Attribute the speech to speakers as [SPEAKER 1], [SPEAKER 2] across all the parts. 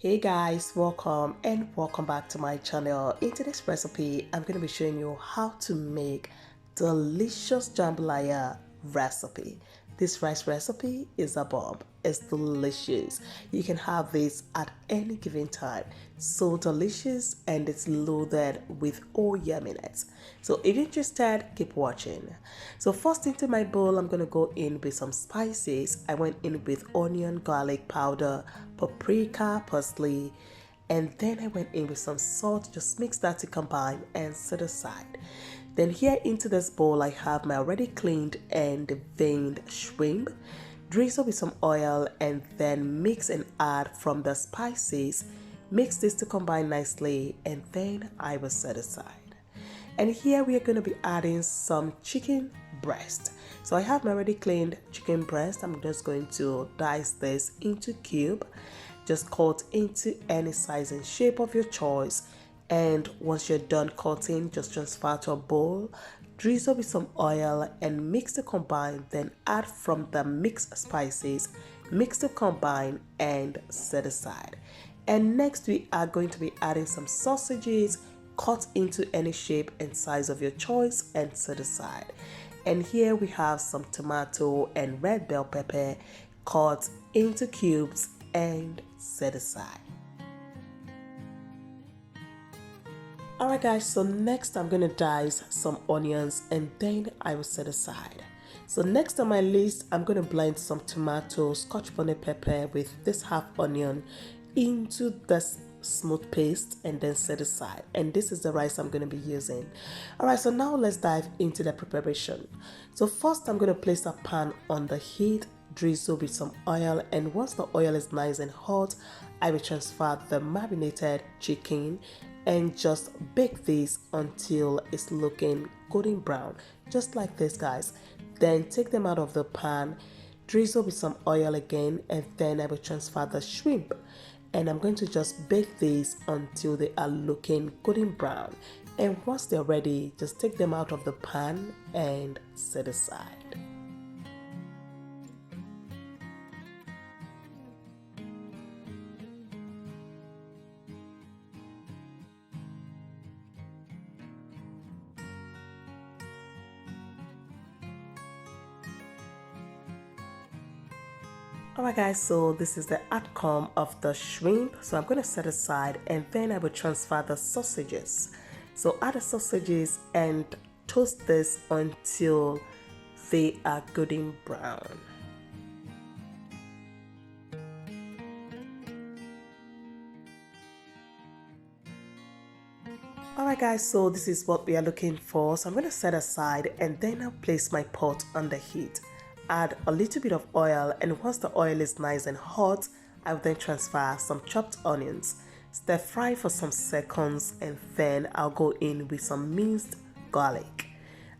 [SPEAKER 1] Hey guys, welcome and welcome back to my channel. In today's recipe, I'm going to be showing you how to make delicious jambalaya recipe. This rice recipe is a bomb. It's delicious. You can have this at any given time. So delicious, and it's loaded with all yumminess. So if you're interested, keep watching. So first, into my bowl, I'm going to go in with some spices. I went in with onion, garlic powder, paprika, parsley, and then I went in with some salt. Just mix that to combine and set aside. Then here into this bowl, I have my already cleaned and veined shrimp. Drizzle with some oil and then mix and add from the spices. Mix this to combine nicely, and then I will set aside. And here we are going to be adding some chicken breast. So I have my already cleaned chicken breast. I'm just going to dice this into cube. Just cut into any size and shape of your choice. And once you're done cutting, just transfer to a bowl. Drizzle with some oil and mix to combine. Then add from the mixed spices. Mix to combine and set aside. And next we are going to be adding some sausages, cut into any shape and size of your choice and set aside. And here we have some tomato and red bell pepper cut into cubes and set aside. Alright guys, so next I'm going to dice some onions and then I will set aside. So next on my list, I'm going to blend some tomato, scotch bonnet pepper with this half onion into this smooth paste and then set aside. And this is the rice I'm going to be using. Alright, so now let's dive into the preparation. So first I'm going to place a pan on the heat, drizzle with some oil, and once the oil is nice and hot, I will transfer the marinated chicken and just bake this until it's looking golden brown, just like this guys. Then take them out of the pan, drizzle with some oil again, and then I will transfer the shrimp, and I'm going to just bake these until they are looking golden brown. And once they're ready, just take them out of the pan and set aside. Alright guys, so this is the outcome of the shrimp. So I'm going to set aside and then I will transfer the sausages. So add the sausages and toast this until they are golden brown. Alright guys, so this is what we are looking for. So I'm going to set aside and then I'll place my pot on the heat. Add a little bit of oil, and once the oil is nice and hot, I will then transfer some chopped onions. Stir fry for some seconds and then I'll go in with some minced garlic.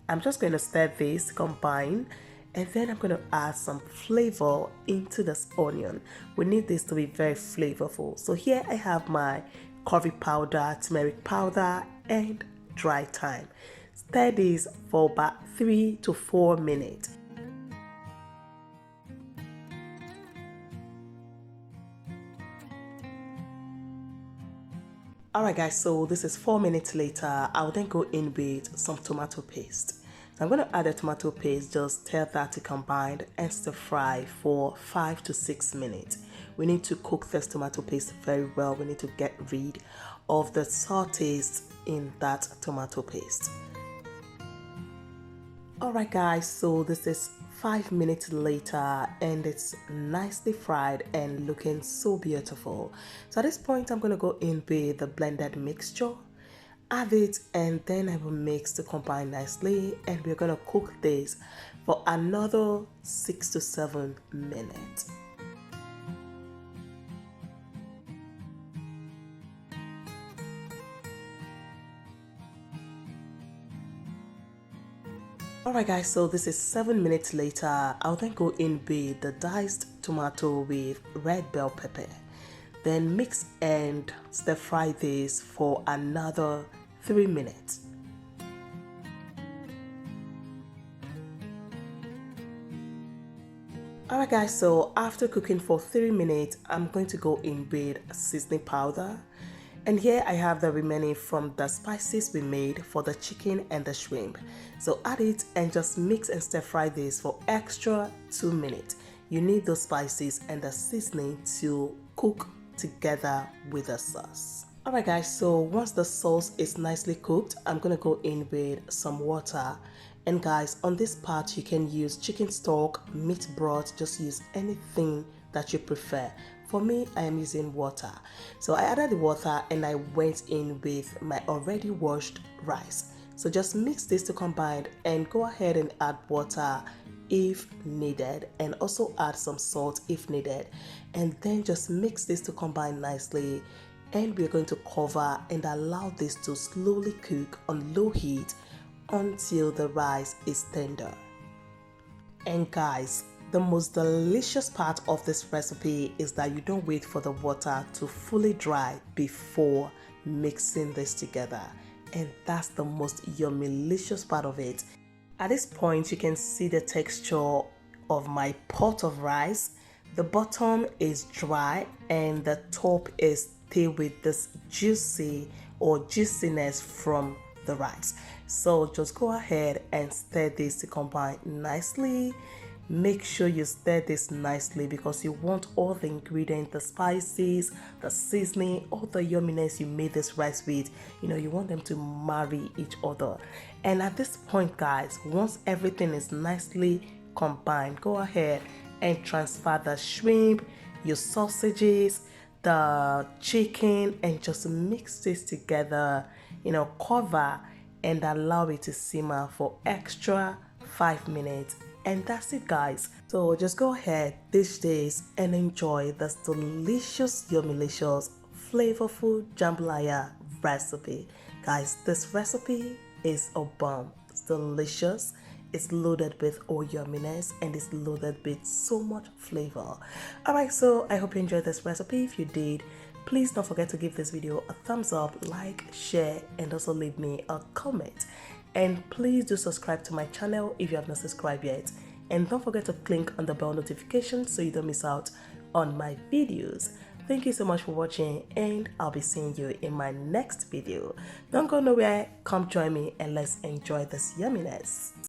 [SPEAKER 1] I'm just going to stir this, combine, and then I'm going to add some flavor into this onion. We need this to be very flavorful. So here I have my curry powder, turmeric powder, and dry thyme. Stir this for about 3 to 4 minutes. Alright guys, so this is 4 minutes later. I'll then go in with some tomato paste. So I'm going to add the tomato paste, just stir that to combine and stir fry for 5 to 6 minutes. We need to cook this tomato paste very well. We need to get rid of the sour taste in that tomato paste. Alright guys, so this is 5 minutes later and it's nicely fried and looking so beautiful. So at this point I'm going to go in with the blended mixture, add it, and then I will mix to combine nicely, and we're going to cook this for another 6 to 7 minutes. Alright guys, so this is 7 minutes later. I'll then go in with the diced tomato with red bell pepper. Then mix and stir fry this for another 3 minutes. Alright guys, so after cooking for 3 minutes, I'm going to go in with seasoning powder. And here I have the remaining from the spices we made for the chicken and the shrimp. So add it and just mix and stir fry this for extra 2 minutes. You need those spices and the seasoning to cook together with the sauce. Alright guys, so once the sauce is nicely cooked, I'm gonna go in with some water. And guys, on this part you can use chicken stock, meat broth, just use anything that you prefer. For me, I am using water. So I added the water and I went in with my already washed rice. So just mix this to combine and go ahead and add water if needed, and also add some salt if needed, and then just mix this to combine nicely. And we're going to cover and allow this to slowly cook on low heat until the rice is tender. And guys, the most delicious part of this recipe is that you don't wait for the water to fully dry before mixing this together. And that's the most yummilicious part of it. At this point, you can see the texture of my pot of rice. The bottom is dry and the top is still with this juiciness from the rice. So just go ahead and stir this to combine nicely. Make sure you stir this nicely because you want all the ingredients, the spices, the seasoning, all the yumminess you made this rice with, you want them to marry each other. And at this point guys, once everything is nicely combined, go ahead and transfer the shrimp, your sausages, the chicken, and just mix this together, cover and allow it to simmer for extra 5 minutes. And that's it guys. So just go ahead these days and enjoy this delicious, yummilicious, flavorful jambalaya recipe. Guys, this recipe is a bomb. It's delicious. It's loaded with all yumminess and it's loaded with so much flavor. Alright, so I hope you enjoyed this recipe. If you did, please don't forget to give this video a thumbs up, like, share, and also leave me a comment. And please do subscribe to my channel if you have not subscribed yet. And don't forget to click on the bell notification so you don't miss out on my videos. Thank you so much for watching and I'll be seeing you in my next video. Don't go nowhere, come join me and let's enjoy this yumminess.